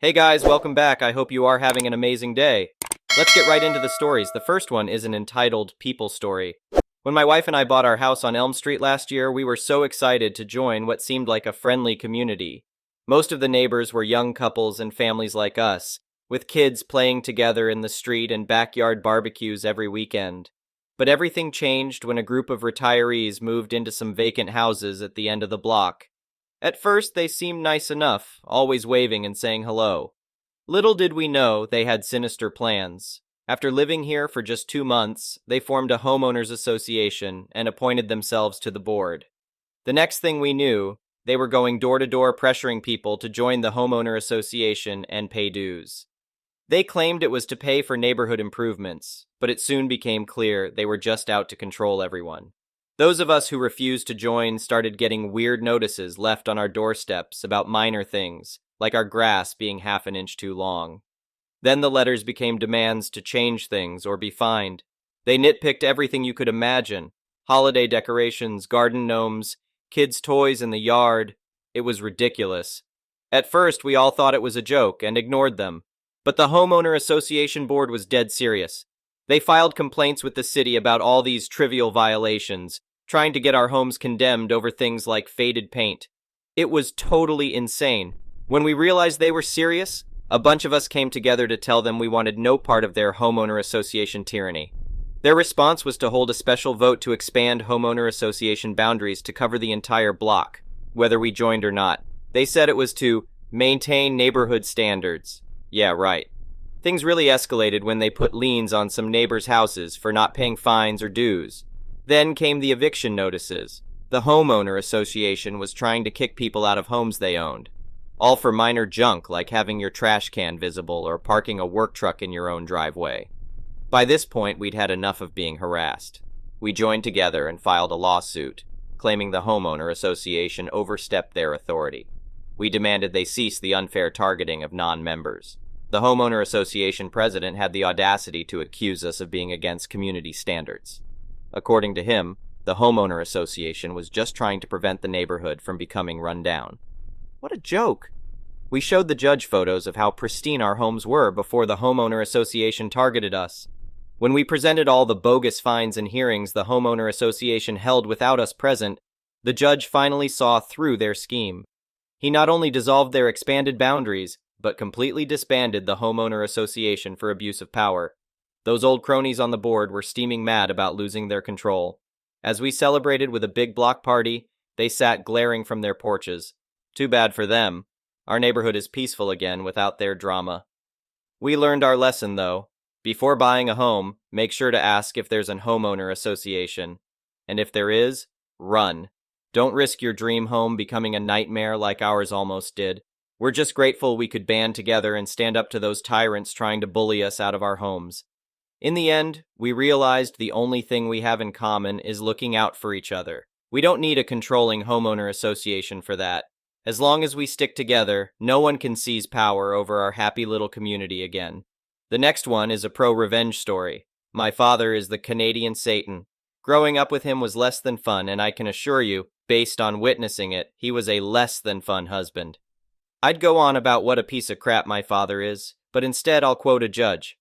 Hey guys, welcome back. I hope you are having an amazing day. Let's get right into the stories. The first one is an entitled People Story. When my wife and I bought our house on Elm Street last year, we were so excited to join what seemed like a friendly community. Most of the neighbors were young couples and families like us, with kids playing together in the street and backyard barbecues every weekend. But everything changed when a group of retirees moved into some vacant houses at the end of the block. At first, they seemed nice enough, always waving and saying hello. Little did we know they had sinister plans. After living here for just 2 months, they formed a homeowners association and appointed themselves to the board. The next thing we knew, they were going door to door pressuring people to join the homeowner association and pay dues. They claimed it was to pay for neighborhood improvements, but it soon became clear they were just out to control everyone. Those of us who refused to join started getting weird notices left on our doorsteps about minor things, like our grass being half an inch too long. Then the letters became demands to change things or be fined. They nitpicked everything you could imagine: holiday decorations, garden gnomes, kids' toys in the yard. It was ridiculous. At first, we all thought it was a joke and ignored them. But the homeowner association board was dead serious. They filed complaints with the city about all these trivial violations, trying to get our homes condemned over things like faded paint. It was totally insane. When we realized they were serious, a bunch of us came together to tell them we wanted no part of their homeowner association tyranny. Their response was to hold a special vote to expand homeowner association boundaries to cover the entire block, whether we joined or not. They said it was to maintain neighborhood standards. Yeah, right. Things really escalated when they put liens on some neighbors' houses for not paying fines or dues. Then came the eviction notices. The homeowner association was trying to kick people out of homes they owned, all for minor junk like having your trash can visible or parking a work truck in your own driveway. By this point, we'd had enough of being harassed. We joined together and filed a lawsuit, claiming the homeowner association overstepped their authority. We demanded they cease the unfair targeting of non-members. The homeowner association president had the audacity to accuse us of being against community standards. According to him, the homeowner association was just trying to prevent the neighborhood from becoming run down. What a joke! We showed the judge photos of how pristine our homes were before the homeowner association targeted us. When we presented all the bogus fines and hearings the homeowner association held without us present, the judge finally saw through their scheme. He not only dissolved their expanded boundaries, but completely disbanded the homeowner association for abuse of power. Those old cronies on the board were steaming mad about losing their control. As we celebrated with a big block party, they sat glaring from their porches. Too bad for them. Our neighborhood is peaceful again without their drama. We learned our lesson, though. Before buying a home, make sure to ask if there's an homeowner association. And if there is, run. Don't risk your dream home becoming a nightmare like ours almost did. We're just grateful we could band together and stand up to those tyrants trying to bully us out of our homes. In the end, we realized the only thing we have in common is looking out for each other. We don't need a controlling homeowner association for that. As long as we stick together, no one can seize power over our happy little community again. The next one is a pro-revenge story. My father is the Canadian Satan. Growing up with him was less than fun, and I can assure you, based on witnessing it, he was a less than fun husband. I'd go on about what a piece of crap my father is, but instead I'll quote a judge.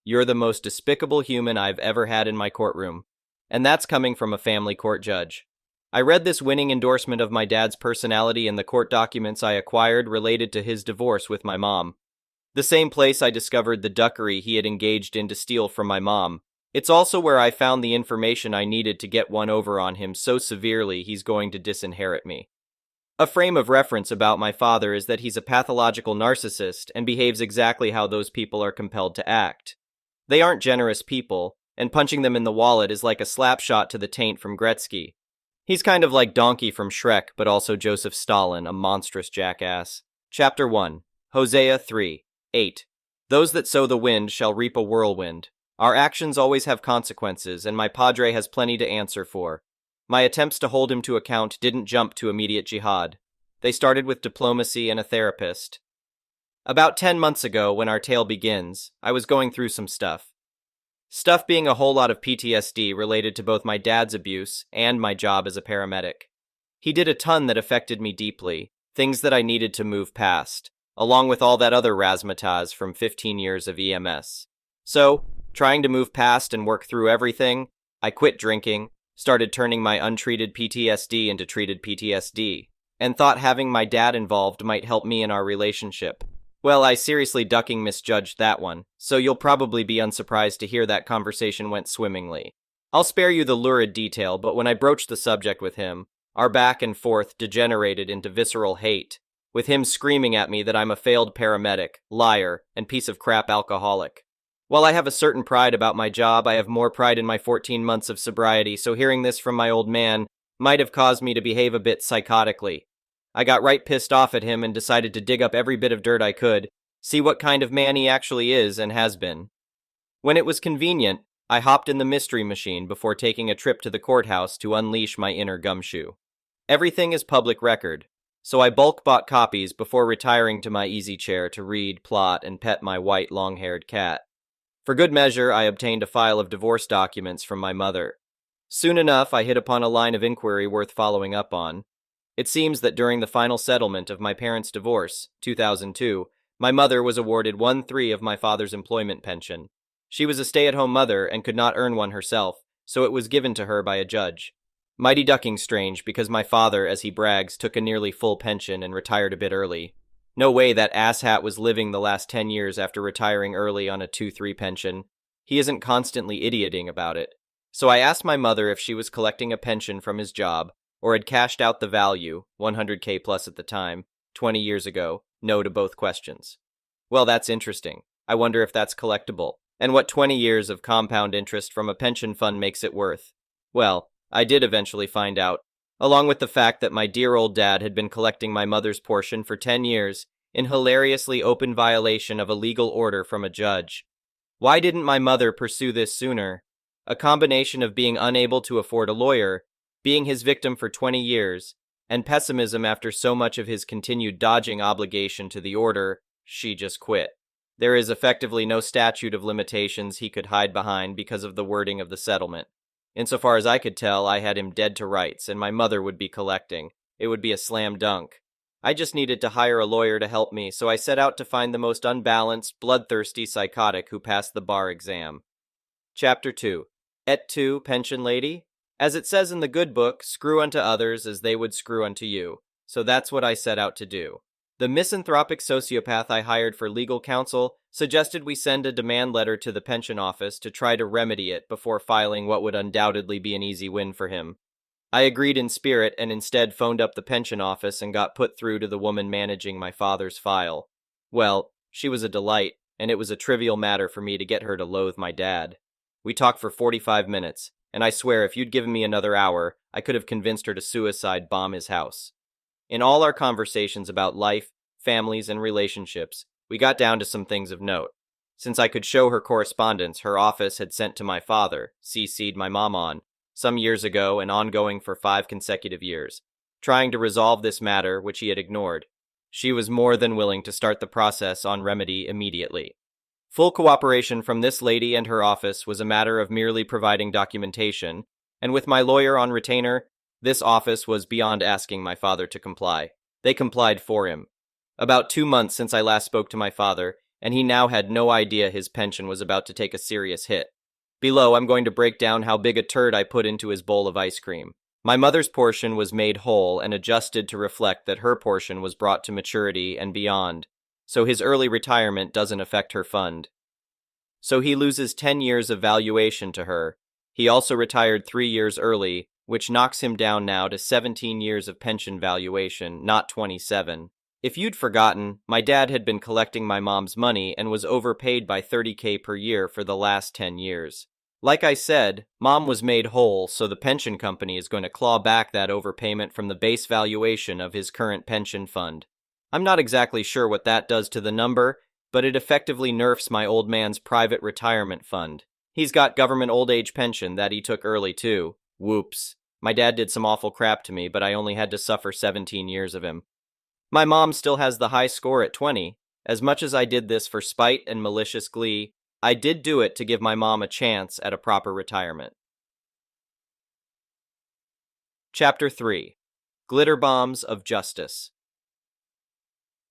"You're the most despicable human I've ever had in my courtroom." And that's coming from a family court judge. I read this winning endorsement of my dad's personality in the court documents I acquired related to his divorce with my mom. The same place I discovered the duckery he had engaged in to steal from my mom. It's also where I found the information I needed to get one over on him so severely he's going to disinherit me. A frame of reference about my father is that he's a pathological narcissist and behaves exactly how those people are compelled to act. They aren't generous people, and punching them in the wallet is like a slap shot to the taint from Gretzky. He's kind of like Donkey from Shrek, but also Joseph Stalin, a monstrous jackass. Chapter 1. Hosea 3:8. Those that sow the wind shall reap a whirlwind. Our actions always have consequences, and my padre has plenty to answer for. My attempts to hold him to account didn't jump to immediate jihad. They started with diplomacy and a therapist. About 10 months ago, when our tale begins, I was going through some stuff. Stuff being a whole lot of PTSD related to both my dad's abuse and my job as a paramedic. He did a ton that affected me deeply, things that I needed to move past. along with all that other razzmatazz from 15 years of EMS. So, trying to move past and work through everything, I quit drinking, started turning my untreated PTSD into treated PTSD, and thought having my dad involved might help me in our relationship. Well, I seriously ducking misjudged that one, so you'll probably be unsurprised to hear that conversation went swimmingly. I'll spare you the lurid detail, but when I broached the subject with him, our back and forth degenerated into visceral hate, with him screaming at me that I'm a failed paramedic, liar, and piece of crap alcoholic. While I have a certain pride about my job, I have more pride in my 14 months of sobriety, so hearing this from my old man might have caused me to behave a bit psychotically. I got right pissed off at him and decided to dig up every bit of dirt I could, see what kind of man he actually is and has been. When it was convenient, I hopped in the mystery machine before taking a trip to the courthouse to unleash my inner gumshoe. Everything is public record, so I bulk bought copies before retiring to my easy chair to read, plot, and pet my white long-haired cat. For good measure, I obtained a file of divorce documents from my mother. Soon enough, I hit upon a line of inquiry worth following up on. It seems that during the final settlement of my parents' divorce, 2002, my mother was awarded 1/3 of my father's employment pension. She was a stay-at-home mother and could not earn one herself, so it was given to her by a judge. Mighty ducking strange, because my father, as he brags, took a nearly full pension and retired a bit early. No way that asshat was living the last 10 years after retiring early on a 2-3 pension. He isn't constantly idioting about it. So I asked my mother if she was collecting a pension from his job, or had cashed out the value, 100K plus at the time, 20 years ago. No to both questions. Well, that's interesting. I wonder if that's collectible, and what 20 years of compound interest from a pension fund makes it worth. Well, I did eventually find out, along with the fact that my dear old dad had been collecting my mother's portion for 10 years, in hilariously open violation of a legal order from a judge. Why didn't my mother pursue this sooner? A combination of being unable to afford a lawyer, being his victim for 20 years, and pessimism after so much of his continued dodging obligation to the order, she just quit. There is effectively no statute of limitations he could hide behind because of the wording of the settlement. Insofar as I could tell, I had him dead to rights, and my mother would be collecting. It would be a slam dunk. I just needed to hire a lawyer to help me, so I set out to find the most unbalanced, bloodthirsty psychotic who passed the bar exam. Chapter 2. Et tu, pension lady? As it says in the good book, screw unto others as they would screw unto you. So that's what I set out to do. The misanthropic sociopath I hired for legal counsel suggested we send a demand letter to the pension office to try to remedy it before filing what would undoubtedly be an easy win for him. I agreed in spirit and instead phoned up the pension office and got put through to the woman managing my father's file. Well, she was a delight, and it was a trivial matter for me to get her to loathe my dad. We talked for 45 minutes, and I swear if you'd given me another hour, I could have convinced her to suicide bomb his house. In all our conversations about life, families, and relationships, we got down to some things of note. Since I could show her correspondence her office had sent to my father, CC'd my mom on, some years ago and ongoing for 5 consecutive years, trying to resolve this matter which he had ignored. She was more than willing to start the process on remedy immediately. Full cooperation from this lady and her office was a matter of merely providing documentation, and with my lawyer on retainer, this office was beyond asking my father to comply. They complied for him. About 2 months since I last spoke to my father, and he now had no idea his pension was about to take a serious hit. Below, I'm going to break down how big a turd I put into his bowl of ice cream. My mother's portion was made whole and adjusted to reflect that her portion was brought to maturity and beyond, so his early retirement doesn't affect her fund. So he loses 10 years of valuation to her. He also retired 3 years early, which knocks him down now to 17 years of pension valuation, not 27. If you'd forgotten, my dad had been collecting my mom's money and was overpaid by 30K per year for the last 10 years. Like I said, Mom was made whole, so the pension company is going to claw back that overpayment from the base valuation of his current pension fund. I'm not exactly sure what that does to the number, but it effectively nerfs my old man's private retirement fund. He's got government old age pension that he took early too. Whoops. My dad did some awful crap to me, but I only had to suffer 17 years of him. My mom still has the high score at 20. As much as I did this for spite and malicious glee, I did do it to give my mom a chance at a proper retirement. Chapter 3. Glitter Bombs of Justice.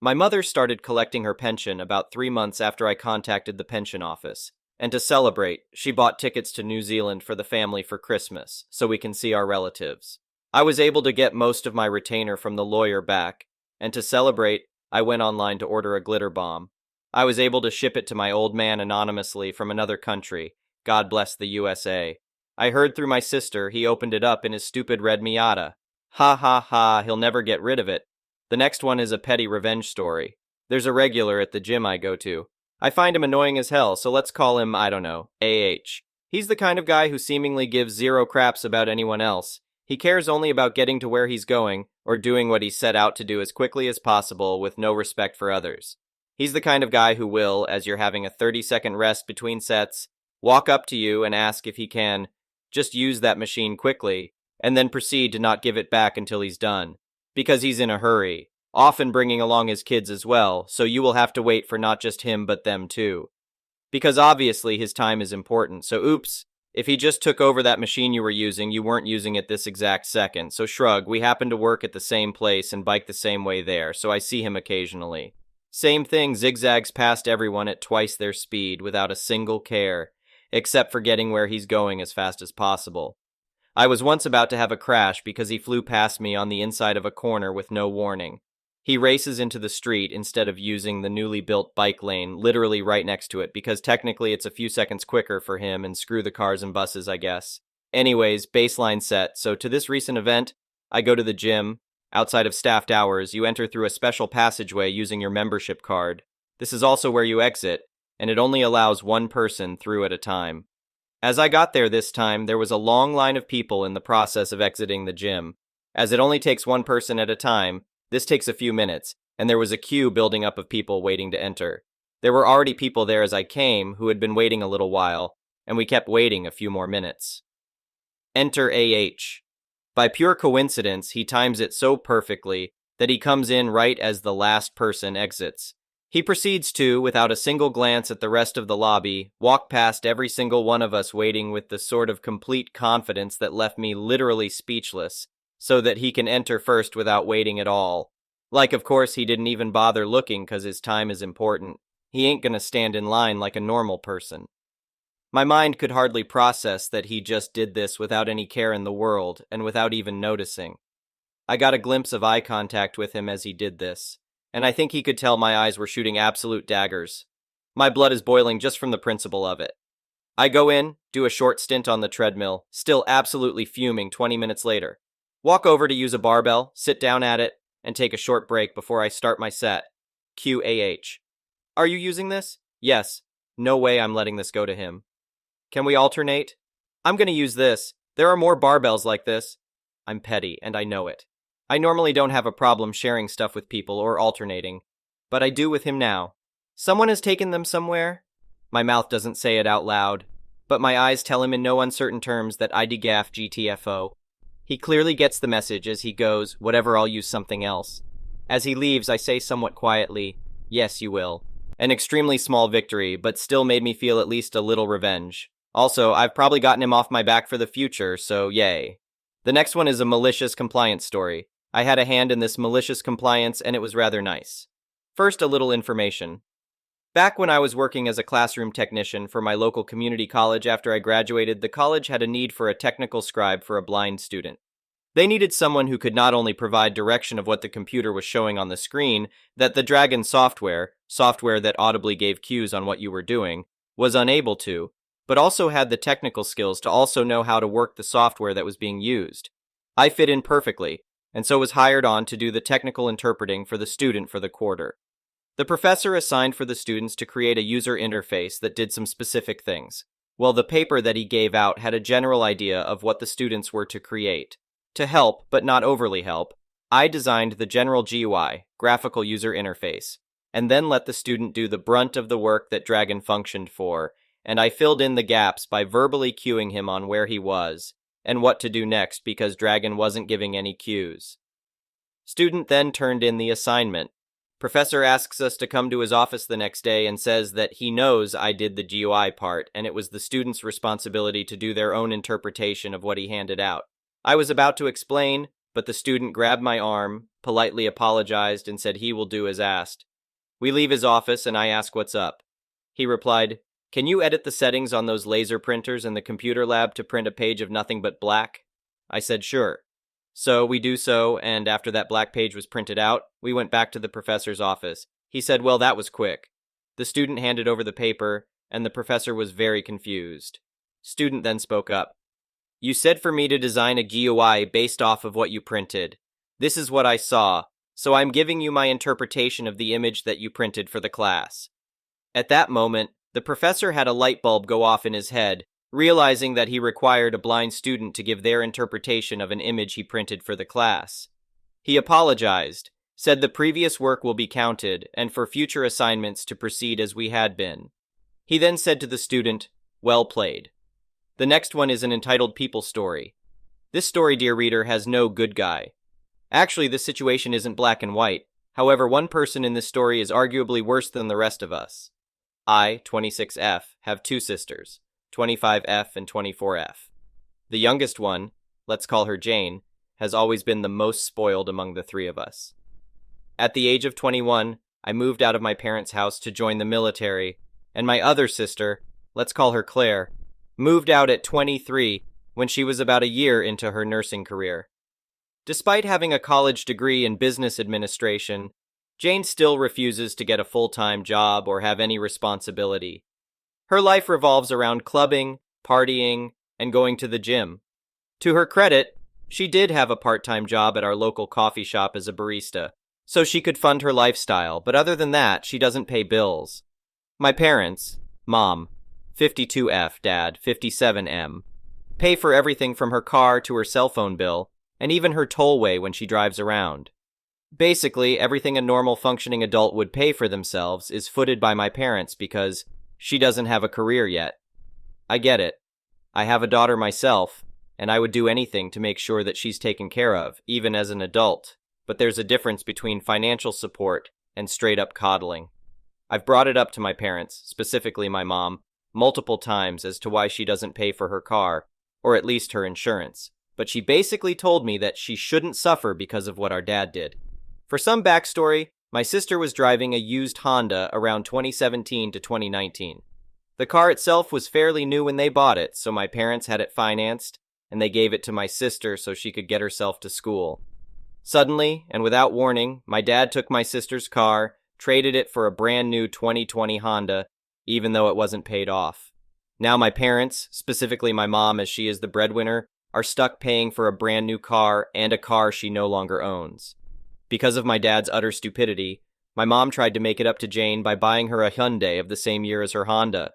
My mother started collecting her pension about 3 months after I contacted the pension office. And to celebrate, she bought tickets to New Zealand for the family for Christmas, so we can see our relatives. I was able to get most of my retainer from the lawyer back, and to celebrate, I went online to order a glitter bomb. I was able to ship it to my old man anonymously from another country. God bless the USA. I heard through my sister he opened it up in his stupid red Miata. Ha ha ha, he'll never get rid of it. The next one is a petty revenge story. There's a regular at the gym I go to. I find him annoying as hell, so let's call him, I don't know, AH. He's the kind of guy who seemingly gives zero craps about anyone else. He cares only about getting to where he's going, or doing what he set out to do as quickly as possible with no respect for others. He's the kind of guy who will, as you're having a 30-second rest between sets, walk up to you and ask if he can just use that machine quickly, and then proceed to not give it back until he's done. Because he's in a hurry, often bringing along his kids as well, so you will have to wait for not just him but them too. Because obviously his time is important, so oops, if he just took over that machine you were using, you weren't using it this exact second, so shrug, we happen to work at the same place and bike the same way there, so I see him occasionally. Same thing, zigzags past everyone at twice their speed without a single care, except for getting where he's going as fast as possible. I was once about to have a crash because he flew past me on the inside of a corner with no warning. He races into the street instead of using the newly built bike lane literally right next to it because technically it's a few seconds quicker for him and screw the cars and buses, I guess. Anyways, baseline set. So to this recent event, I go to the gym. Outside of staffed hours, you enter through a special passageway using your membership card. This is also where you exit, and it only allows one person through at a time. As I got there this time, there was a long line of people in the process of exiting the gym. As it only takes one person at a time, this takes a few minutes, and there was a queue building up of people waiting to enter. There were already people there as I came who had been waiting a little while, and we kept waiting a few more minutes. Enter AH. By pure coincidence, he times it so perfectly that he comes in right as the last person exits. He proceeds to, without a single glance at the rest of the lobby, walk past every single one of us waiting with the sort of complete confidence that left me literally speechless, so that he can enter first without waiting at all. Like, of course, he didn't even bother looking because his time is important. He ain't gonna stand in line like a normal person. My mind could hardly process that he just did this without any care in the world, and without even noticing. I got a glimpse of eye contact with him as he did this, and I think he could tell my eyes were shooting absolute daggers. My blood is boiling just from the principle of it. I go in, do a short stint on the treadmill, still absolutely fuming 20 minutes later. Walk over to use a barbell, sit down at it, and take a short break before I start my set. QAH. Are you using this? Yes. No way I'm letting this go to him. Can we alternate? I'm gonna use this. There are more barbells like this. I'm petty, and I know it. I normally don't have a problem sharing stuff with people or alternating, but I do with him now. Someone has taken them somewhere? My mouth doesn't say it out loud, but my eyes tell him in no uncertain terms that IDGAF GTFO. He clearly gets the message as he goes, whatever, I'll use something else. As he leaves, I say somewhat quietly, yes, you will. An extremely small victory, but still made me feel at least a little revenge. Also, I've probably gotten him off my back for the future, so yay. The next one is a malicious compliance story. I had a hand in this malicious compliance, and it was rather nice. First, a little information. Back when I was working as a classroom technician for my local community college after I graduated, the college had a need for a technical scribe for a blind student. They needed someone who could not only provide direction of what the computer was showing on the screen, that the Dragon software that audibly gave cues on what you were doing, was unable to, but also had the technical skills to also know how to work the software that was being used. I fit in perfectly, and so was hired on to do the technical interpreting for the student for the quarter. The professor assigned for the students to create a user interface that did some specific things. Well, the paper that he gave out had a general idea of what the students were to create. To help, but not overly help, I designed the general GUI, graphical user interface, and then let the student do the brunt of the work that Dragon functioned for, and I filled in the gaps by verbally cueing him on where he was, and what to do next because Dragon wasn't giving any cues. Student then turned in the assignment. Professor asks us to come to his office the next day and says that he knows I did the GUI part, and it was the student's responsibility to do their own interpretation of what he handed out. I was about to explain, but the student grabbed my arm, politely apologized, and said he will do as asked. We leave his office, and I ask what's up. He replied, "Can you edit the settings on those laser printers in the computer lab to print a page of nothing but black?" I said sure. So we do so, and after that black page was printed out, we went back to the professor's office. He said, "Well, that was quick." The student handed over the paper, and the professor was very confused. Student then spoke up. "You said for me to design a GUI based off of what you printed. This is what I saw, so I'm giving you my interpretation of the image that you printed for the class." At that moment, the professor had a light bulb go off in his head, realizing that he required a blind student to give their interpretation of an image he printed for the class. He apologized, said the previous work will be counted, and for future assignments to proceed as we had been. He then said to the student, "Well played." The next one is an entitled People Story. This story, dear reader, has no good guy. Actually, this situation isn't black and white. However, one person in this story is arguably worse than the rest of us. I, 26F, have two sisters, 25F and 24F. The youngest one, let's call her Jane, has always been the most spoiled among the three of us. At the age of 21, I moved out of my parents' house to join the military, and my other sister, let's call her Claire, moved out at 23 when she was about a year into her nursing career. Despite having a college degree in business administration, Jane still refuses to get a full-time job or have any responsibility. Her life revolves around clubbing, partying, and going to the gym. To her credit, she did have a part-time job at our local coffee shop as a barista, so she could fund her lifestyle, but other than that, she doesn't pay bills. My parents, Mom, 52F, Dad, 57M, pay for everything from her car to her cell phone bill, and even her tollway when she drives around. Basically, everything a normal functioning adult would pay for themselves is footed by my parents because she doesn't have a career yet. I get it. I have a daughter myself, and I would do anything to make sure that she's taken care of, even as an adult, but there's a difference between financial support and straight-up coddling. I've brought it up to my parents, specifically my mom, multiple times as to why she doesn't pay for her car, or at least her insurance, but she basically told me that she shouldn't suffer because of what our dad did. For some backstory, my sister was driving a used Honda around 2017 to 2019. The car itself was fairly new when they bought it, so my parents had it financed, and they gave it to my sister so she could get herself to school. Suddenly, and without warning, my dad took my sister's car, traded it for a brand new 2020 Honda, even though it wasn't paid off. Now my parents, specifically my mom as she is the breadwinner, are stuck paying for a brand new car and a car she no longer owns. Because of my dad's utter stupidity, my mom tried to make it up to Jane by buying her a Hyundai of the same year as her Honda.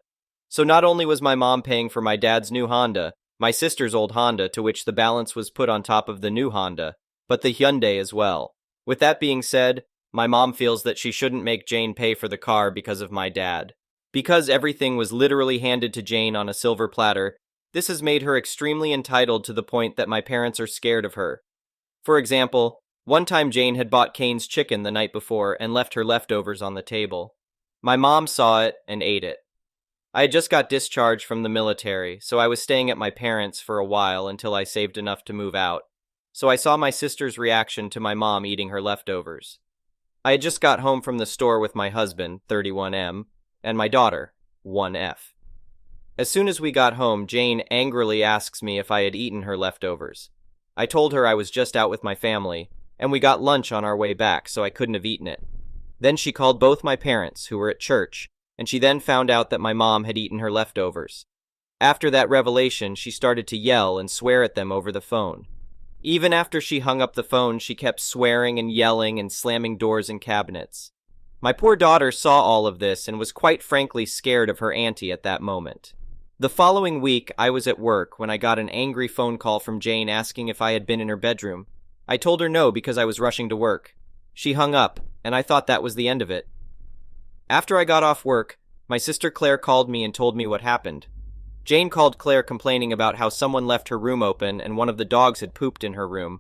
So not only was my mom paying for my dad's new Honda, my sister's old Honda to which the balance was put on top of the new Honda, but the Hyundai as well. With that being said, my mom feels that she shouldn't make Jane pay for the car because of my dad. Because everything was literally handed to Jane on a silver platter, this has made her extremely entitled to the point that my parents are scared of her. For example, one time Jane had bought Cane's chicken the night before and left her leftovers on the table. My mom saw it and ate it. I had just got discharged from the military, so I was staying at my parents' for a while until I saved enough to move out. So I saw my sister's reaction to my mom eating her leftovers. I had just got home from the store with my husband, 31M, and my daughter, 1F. As soon as we got home, Jane angrily asks me if I had eaten her leftovers. I told her I was just out with my family, and we got lunch on our way back, so I couldn't have eaten it. Then she called both my parents, who were at church, and she then found out that my mom had eaten her leftovers. After that revelation, she started to yell and swear at them over the phone. Even after she hung up the phone, she kept swearing and yelling and slamming doors and cabinets. My poor daughter saw all of this and was quite frankly scared of her auntie at that moment. The following week, I was at work when I got an angry phone call from Jane asking if I had been in her bedroom. I told her no because I was rushing to work. She hung up, and I thought that was the end of it. After I got off work, my sister Claire called me and told me what happened. Jane called Claire complaining about how someone left her room open and one of the dogs had pooped in her room.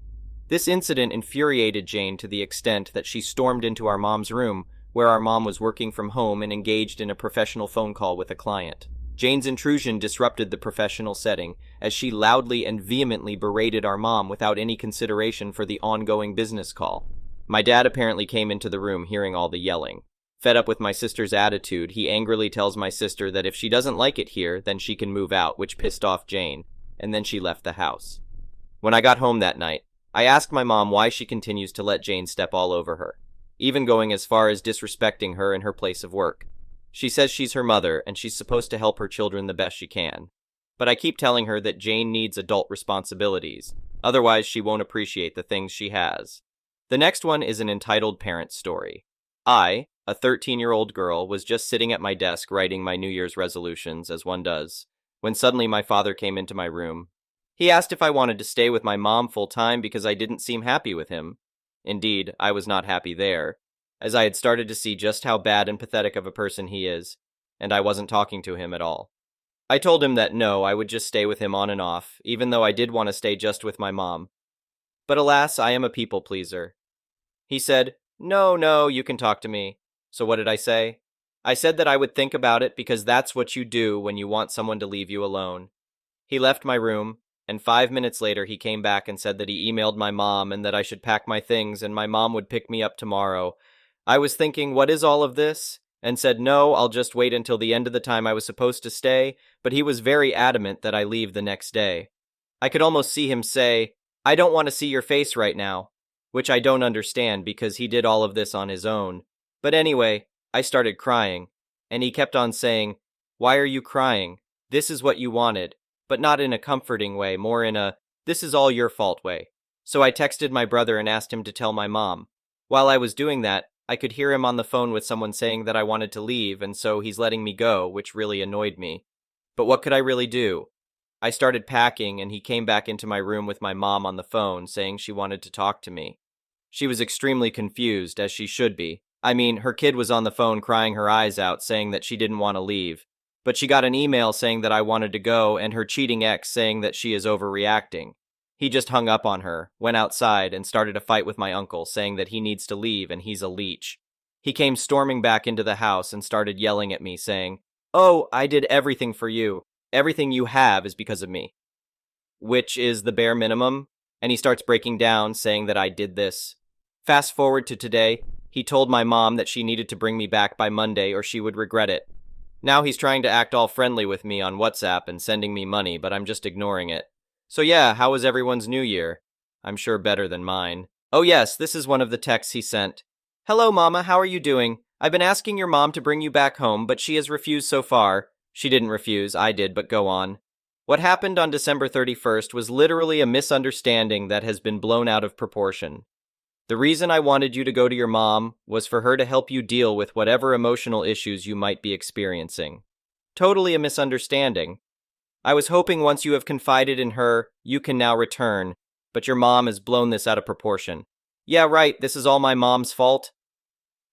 This incident infuriated Jane to the extent that she stormed into our mom's room, where our mom was working from home and engaged in a professional phone call with a client. Jane's intrusion disrupted the professional setting, as she loudly and vehemently berated our mom without any consideration for the ongoing business call. My dad apparently came into the room hearing all the yelling. Fed up with my sister's attitude, he angrily tells my sister that if she doesn't like it here, then she can move out, which pissed off Jane, and then she left the house. When I got home that night, I asked my mom why she continues to let Jane step all over her, even going as far as disrespecting her in her place of work. She says she's her mother and she's supposed to help her children the best she can. But I keep telling her that Jane needs adult responsibilities, otherwise she won't appreciate the things she has. The next one is an entitled parent story. I, a 13-year-old girl, was just sitting at my desk writing my New Year's resolutions, as one does, when suddenly my father came into my room. He asked if I wanted to stay with my mom full-time because I didn't seem happy with him. Indeed, I was not happy there, as I had started to see just how bad and pathetic of a person he is, and I wasn't talking to him at all. I told him that no, I would just stay with him on and off, even though I did want to stay just with my mom. But alas, I am a people pleaser. He said, No, you can talk to me. So what did I say? I said that I would think about it because that's what you do when you want someone to leave you alone. He left my room, and 5 minutes later he came back and said that he emailed my mom and that I should pack my things and my mom would pick me up tomorrow. I was thinking, what is all of this? And said, no, I'll just wait until the end of the time I was supposed to stay, but he was very adamant that I leave the next day. I could almost see him say, I don't want to see your face right now, which I don't understand because he did all of this on his own. But anyway, I started crying, and he kept on saying, why are you crying? This is what you wanted, but not in a comforting way, more in a, this is all your fault way. So I texted my brother and asked him to tell my mom. While I was doing that, I could hear him on the phone with someone saying that I wanted to leave, and so he's letting me go, which really annoyed me. But what could I really do? I started packing, and he came back into my room with my mom on the phone, saying she wanted to talk to me. She was extremely confused, as she should be. I mean, her kid was on the phone crying her eyes out, saying that she didn't want to leave. But she got an email saying that I wanted to go, and her cheating ex saying that she is overreacting. He just hung up on her, went outside, and started a fight with my uncle, saying that he needs to leave and he's a leech. He came storming back into the house and started yelling at me, saying, oh, I did everything for you. Everything you have is because of me. Which is the bare minimum, and he starts breaking down, saying that I did this. Fast forward to today, he told my mom that she needed to bring me back by Monday or she would regret it. Now he's trying to act all friendly with me on WhatsApp and sending me money, but I'm just ignoring it. So yeah, how was everyone's New Year? I'm sure better than mine. Oh yes, this is one of the texts he sent. Hello Mama, how are you doing? I've been asking your mom to bring you back home, but she has refused so far. She didn't refuse, I did, but go on. What happened on December 31st was literally a misunderstanding that has been blown out of proportion. The reason I wanted you to go to your mom was for her to help you deal with whatever emotional issues you might be experiencing. Totally a misunderstanding. I was hoping once you have confided in her, you can now return, but your mom has blown this out of proportion. Yeah, right, this is all my mom's fault.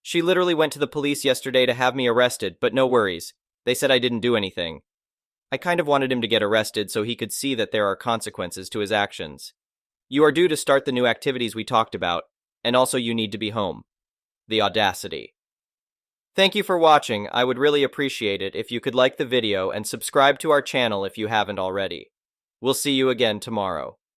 She literally went to the police yesterday to have me arrested, but no worries. They said I didn't do anything. I kind of wanted him to get arrested so he could see that there are consequences to his actions. You are due to start the new activities we talked about, and also you need to be home. The audacity. Thank you for watching. I would really appreciate it if you could like the video and subscribe to our channel if you haven't already. We'll see you again tomorrow.